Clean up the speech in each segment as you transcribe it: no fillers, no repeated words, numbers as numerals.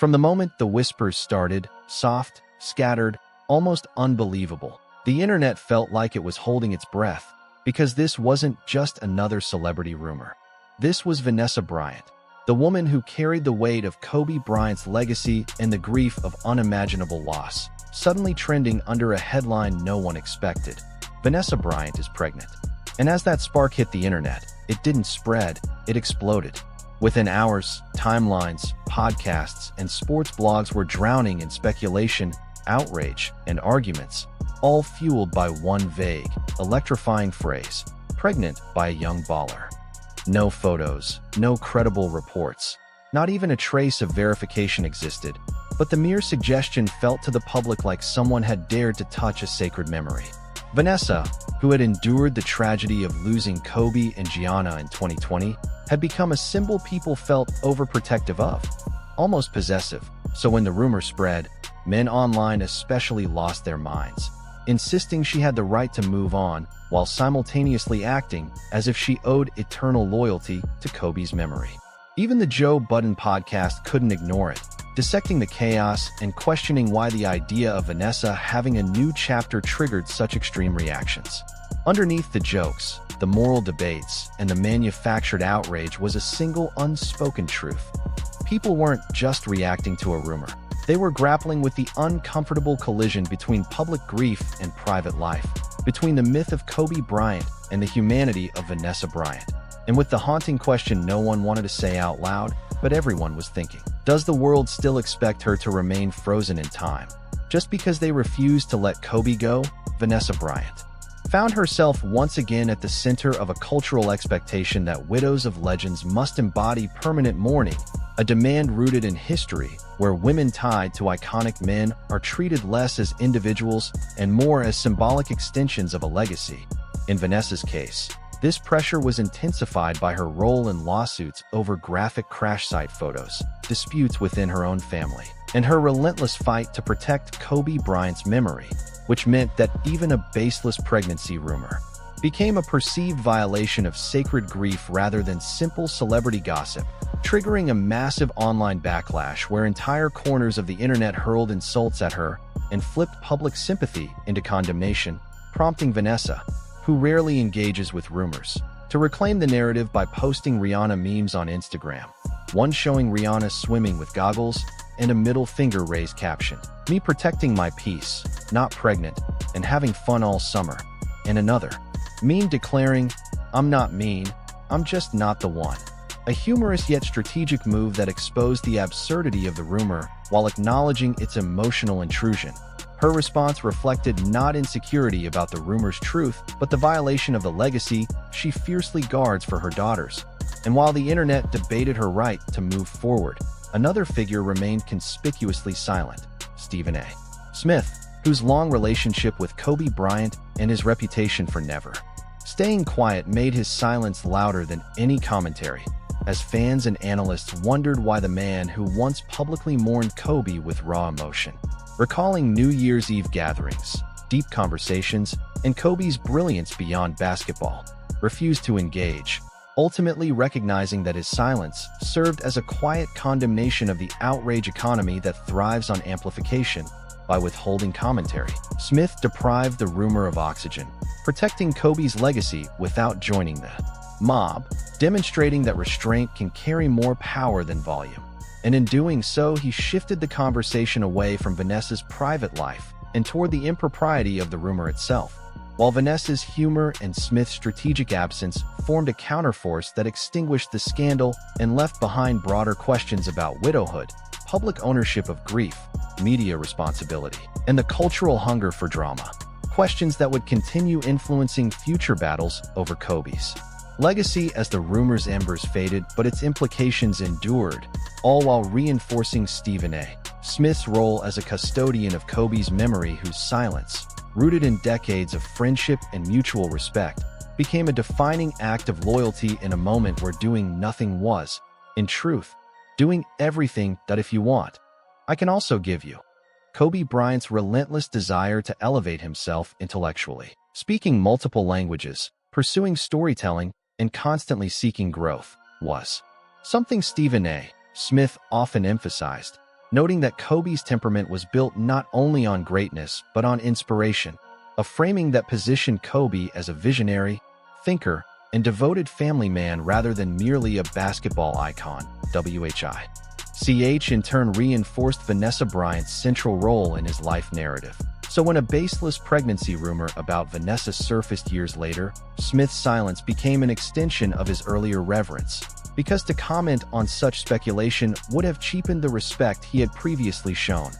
From the moment the whispers started, soft, scattered, almost unbelievable, the internet felt like it was holding its breath, because this wasn't just another celebrity rumor. This was Vanessa Bryant, the woman who carried the weight of Kobe Bryant's legacy and the grief of unimaginable loss, suddenly trending under a headline no one expected. Vanessa Bryant is pregnant. And as that spark hit the internet, it didn't spread, it exploded. Within hours, timelines, podcasts, and sports blogs were drowning in speculation, outrage, and arguments, all fueled by one vague, electrifying phrase: pregnant by a young baller. No photos, no credible reports, not even a trace of verification existed, but the mere suggestion felt to the public like someone had dared to touch a sacred memory. Vanessa, who had endured the tragedy of losing Kobe and Gianna in 2020, had become a symbol people felt overprotective of, almost possessive. So when the rumor spread, men online especially lost their minds, insisting she had the right to move on, while simultaneously acting as if she owed eternal loyalty to Kobe's memory. Even the Joe Budden podcast couldn't ignore it, dissecting the chaos and questioning why the idea of Vanessa having a new chapter triggered such extreme reactions. Underneath the jokes, the moral debates, and the manufactured outrage was a single unspoken truth. People weren't just reacting to a rumor. They were grappling with the uncomfortable collision between public grief and private life, between the myth of Kobe Bryant and the humanity of Vanessa Bryant. And with the haunting question no one wanted to say out loud, but everyone was thinking: does the world still expect her to remain frozen in time? Just because they refused to let Kobe go, Vanessa Bryant found herself once again at the center of a cultural expectation that widows of legends must embody permanent mourning, a demand rooted in history where women tied to iconic men are treated less as individuals and more as symbolic extensions of a legacy. In Vanessa's case, this pressure was intensified by her role in lawsuits over graphic crash site photos, disputes within her own family, and her relentless fight to protect Kobe Bryant's memory, which meant that even a baseless pregnancy rumor became a perceived violation of sacred grief rather than simple celebrity gossip, triggering a massive online backlash where entire corners of the internet hurled insults at her and flipped public sympathy into condemnation, prompting Vanessa, who rarely engages with rumors, to reclaim the narrative by posting Rihanna memes on Instagram, one showing Rihanna swimming with goggles and a middle finger raised caption: "Me protecting my peace, not pregnant, and having fun all summer," and another meme declaring, "I'm not mean, I'm just not the one." A humorous yet strategic move that exposed the absurdity of the rumor while acknowledging its emotional intrusion. Her response reflected not insecurity about the rumor's truth, but the violation of the legacy she fiercely guards for her daughters. And while the internet debated her right to move forward, another figure remained conspicuously silent: Stephen A. Smith, whose long relationship with Kobe Bryant and his reputation for never staying quiet made his silence louder than any commentary, as fans and analysts wondered why the man who once publicly mourned Kobe with raw emotion, recalling New Year's Eve gatherings, deep conversations, and Kobe's brilliance beyond basketball, refused to engage, ultimately recognizing that his silence served as a quiet condemnation of the outrage economy that thrives on amplification. By withholding commentary, Smith deprived the rumor of oxygen, protecting Kobe's legacy without joining the mob, demonstrating that restraint can carry more power than volume. And in doing so, he shifted the conversation away from Vanessa's private life and toward the impropriety of the rumor itself. While Vanessa's humor and Smith's strategic absence formed a counterforce that extinguished the scandal and left behind broader questions about widowhood, public ownership of grief, media responsibility, and the cultural hunger for drama, questions that would continue influencing future battles over Kobe's legacy as the rumor's embers faded, but its implications endured, all while reinforcing Stephen A. Smith's role as a custodian of Kobe's memory, whose silence, rooted in decades of friendship and mutual respect, became a defining act of loyalty in a moment where doing nothing was, in truth, doing everything that if you want, I can also give you. Kobe Bryant's relentless desire to elevate himself intellectually, speaking multiple languages, pursuing storytelling, and constantly seeking growth, was something Stephen A. Smith often emphasized. noting that Kobe's temperament was built not only on greatness but on inspiration, a framing that positioned Kobe as a visionary, thinker, and devoted family man rather than merely a basketball icon. WHI.CH in turn reinforced Vanessa Bryant's central role in his life narrative. So when a baseless pregnancy rumor about Vanessa surfaced years later, Smith's silence became an extension of his earlier reverence, because to comment on such speculation would have cheapened the respect he had previously shown,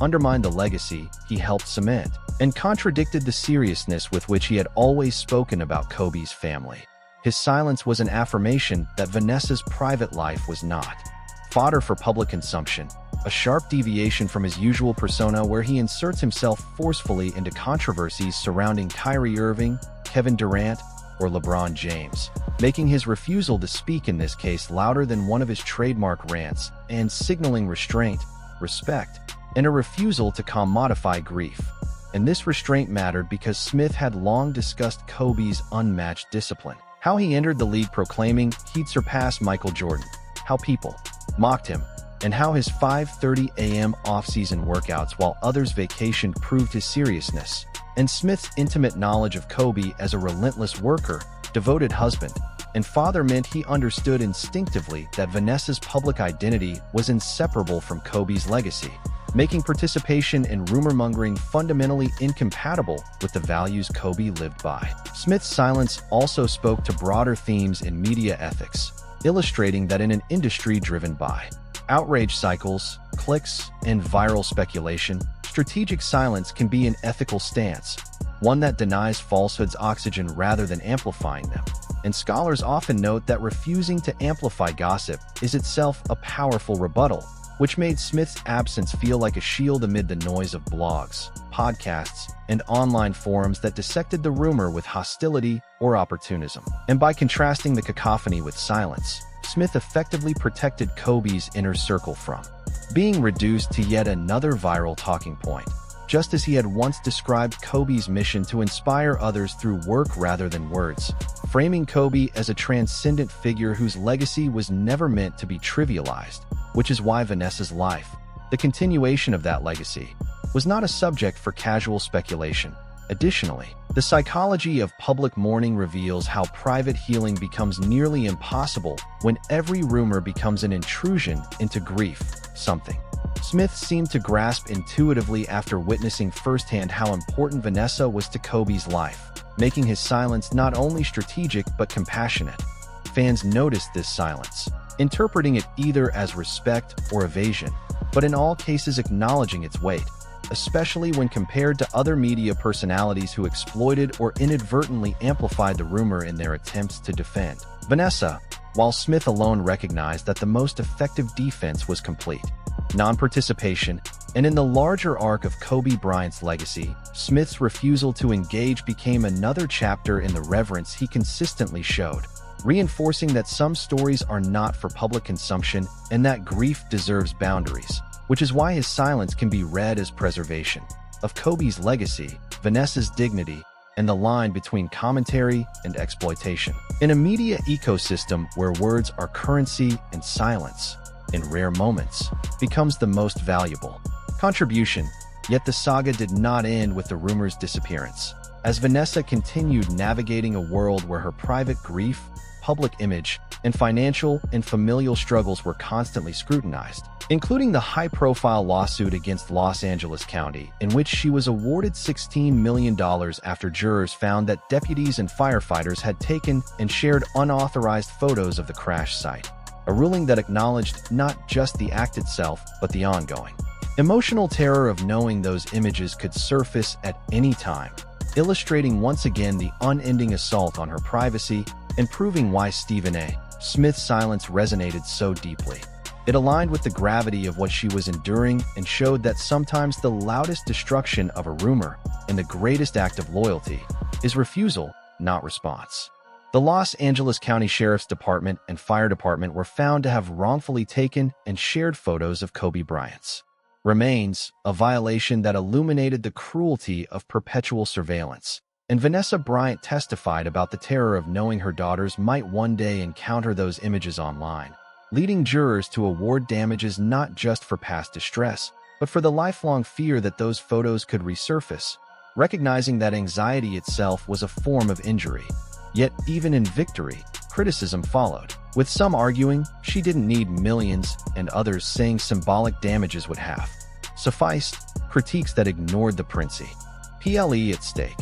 undermined the legacy he helped cement, and contradicted the seriousness with which he had always spoken about Kobe's family. His silence was an affirmation that Vanessa's private life was not fodder for public consumption, a sharp deviation from his usual persona where he inserts himself forcefully into controversies surrounding Kyrie Irving, Kevin Durant, or LeBron James, making his refusal to speak in this case louder than one of his trademark rants and signaling restraint, respect, and a refusal to commodify grief. And this restraint mattered because Smith had long discussed Kobe's unmatched discipline, how he entered the league proclaiming he'd surpass Michael Jordan, how people mocked him, and how his 5:30 a.m. off-season workouts while others vacationed proved his seriousness. And Smith's intimate knowledge of Kobe as a relentless worker, devoted husband, and father meant he understood instinctively that Vanessa's public identity was inseparable from Kobe's legacy, making participation in rumor-mongering fundamentally incompatible with the values Kobe lived by. Smith's silence also spoke to broader themes in media ethics, illustrating that in an industry driven by outrage cycles, clicks, and viral speculation, strategic silence can be an ethical stance, one that denies falsehoods oxygen rather than amplifying them. And scholars often note that refusing to amplify gossip is itself a powerful rebuttal, which made Smith's absence feel like a shield amid the noise of blogs, podcasts, and online forums that dissected the rumor with hostility or opportunism. And by contrasting the cacophony with silence, Smith effectively protected Kobe's inner circle from being reduced to yet another viral talking point, just as he had once described Kobe's mission to inspire others through work rather than words, framing Kobe as a transcendent figure whose legacy was never meant to be trivialized, which is why Vanessa's life, the continuation of that legacy, was not a subject for casual speculation. Additionally, the psychology of public mourning reveals how private healing becomes nearly impossible when every rumor becomes an intrusion into grief, something Smith seemed to grasp intuitively after witnessing firsthand how important Vanessa was to Kobe's life, making his silence not only strategic but compassionate. Fans noticed this silence, interpreting it either as respect or evasion, but in all cases acknowledging its weight, especially when compared to other media personalities who exploited or inadvertently amplified the rumor in their attempts to defend Vanessa, while Smith alone recognized that the most effective defense was complete non-participation. And in the larger arc of Kobe Bryant's legacy, Smith's refusal to engage became another chapter in the reverence he consistently showed, reinforcing that some stories are not for public consumption and that grief deserves boundaries, which is why his silence can be read as preservation of Kobe's legacy, Vanessa's dignity, and the line between commentary and exploitation. In a media ecosystem where words are currency and silence, in rare moments, becomes the most valuable contribution, yet the saga did not end with the rumor's disappearance. As Vanessa continued navigating a world where her private grief, public image, and financial and familial struggles were constantly scrutinized, including the high-profile lawsuit against Los Angeles County, in which she was awarded $16 million after jurors found that deputies and firefighters had taken and shared unauthorized photos of the crash site, a ruling that acknowledged not just the act itself, but the ongoing emotional terror of knowing those images could surface at any time, illustrating once again the unending assault on her privacy and proving why Stephen A. Smith's silence resonated so deeply. It aligned with the gravity of what she was enduring and showed that sometimes the loudest destruction of a rumor and the greatest act of loyalty is refusal, not response. The Los Angeles County Sheriff's Department and Fire Department were found to have wrongfully taken and shared photos of Kobe Bryant's remains, a violation that illuminated the cruelty of perpetual surveillance. And Vanessa Bryant testified about the terror of knowing her daughters might one day encounter those images online, leading jurors to award damages not just for past distress, but for the lifelong fear that those photos could resurface, recognizing that anxiety itself was a form of injury. Yet, even in victory, criticism followed, with some arguing she didn't need millions and others saying symbolic damages would have sufficed, critiques that ignored the princely PLE at stake,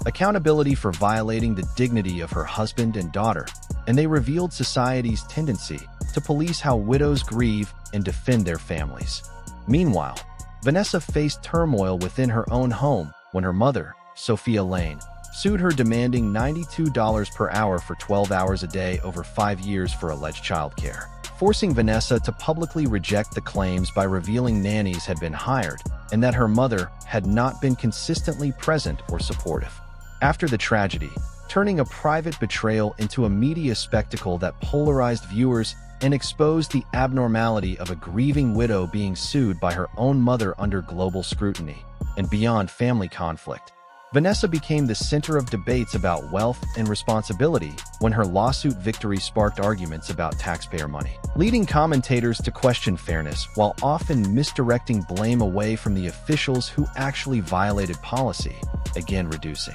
accountability for violating the dignity of her husband and daughter, and they revealed society's tendency to police how widows grieve and defend their families. Meanwhile, Vanessa faced turmoil within her own home when her mother, Sophia Lane, sued her demanding $92 per hour for 12 hours a day over 5 years for alleged childcare, forcing Vanessa to publicly reject the claims by revealing nannies had been hired and that her mother had not been consistently present or supportive. After the tragedy, turning a private betrayal into a media spectacle that polarized viewers and exposed the abnormality of a grieving widow being sued by her own mother under global scrutiny and beyond family conflict, Vanessa became the center of debates about wealth and responsibility when her lawsuit victory sparked arguments about taxpayer money, leading commentators to question fairness while often misdirecting blame away from the officials who actually violated policy, again reducing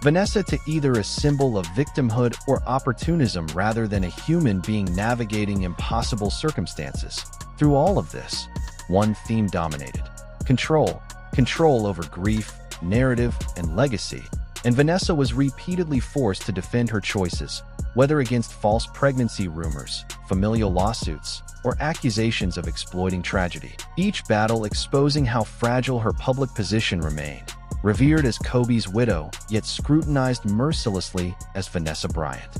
Vanessa to either a symbol of victimhood or opportunism rather than a human being navigating impossible circumstances. Through all of this, one theme dominated: control over grief, narrative, and legacy, and Vanessa was repeatedly forced to defend her choices, whether against false pregnancy rumors, familial lawsuits, or accusations of exploiting tragedy, each battle exposing how fragile her public position remained. Revered as Kobe's widow, yet scrutinized mercilessly as Vanessa Bryant,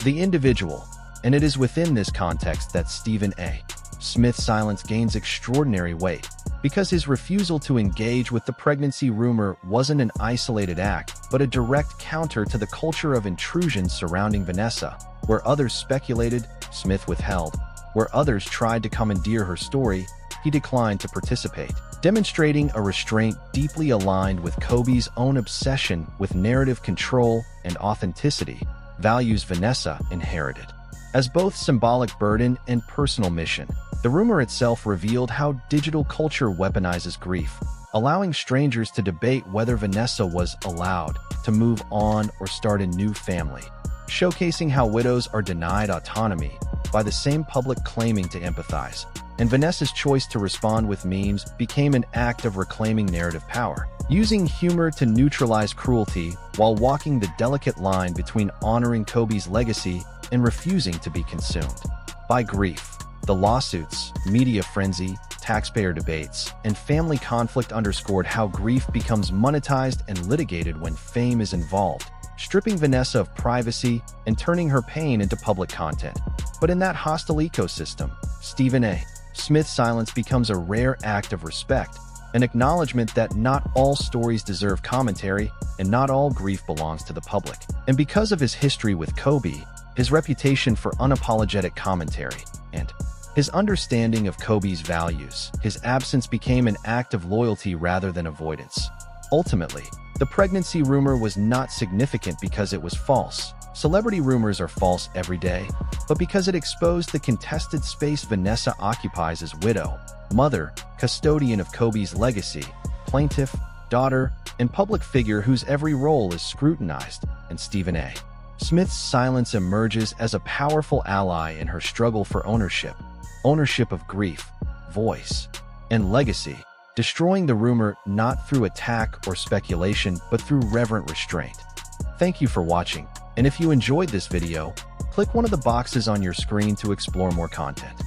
the individual, and it is within this context that Stephen A. Smith's silence gains extraordinary weight, because his refusal to engage with the pregnancy rumor wasn't an isolated act, but a direct counter to the culture of intrusion surrounding Vanessa. Where others speculated, Smith withheld. Where others tried to commandeer her story, he declined to participate, demonstrating a restraint deeply aligned with Kobe's own obsession with narrative control and authenticity, values Vanessa inherited. As both symbolic burden and personal mission, the rumor itself revealed how digital culture weaponizes grief, allowing strangers to debate whether Vanessa was allowed to move on or start a new family, showcasing how widows are denied autonomy by the same public claiming to empathize. And Vanessa's choice to respond with memes became an act of reclaiming narrative power, using humor to neutralize cruelty while walking the delicate line between honoring Kobe's legacy and refusing to be consumed by grief. The lawsuits, media frenzy, taxpayer debates, and family conflict underscored how grief becomes monetized and litigated when fame is involved, stripping Vanessa of privacy and turning her pain into public content. But in that hostile ecosystem, Stephen A. Smith's silence becomes a rare act of respect, an acknowledgement that not all stories deserve commentary and not all grief belongs to the public. And because of his history with Kobe, his reputation for unapologetic commentary, and his understanding of Kobe's values, his absence became an act of loyalty rather than avoidance. Ultimately, the pregnancy rumor was not significant because it was false. Celebrity rumors are false every day, but because it exposed the contested space Vanessa occupies as widow, mother, custodian of Kobe's legacy, plaintiff, daughter, and public figure whose every role is scrutinized, and Stephen A. Smith's silence emerges as a powerful ally in her struggle for ownership of grief, voice, and legacy, destroying the rumor not through attack or speculation, but through reverent restraint. Thank you for watching, and if you enjoyed this video, click one of the boxes on your screen to explore more content.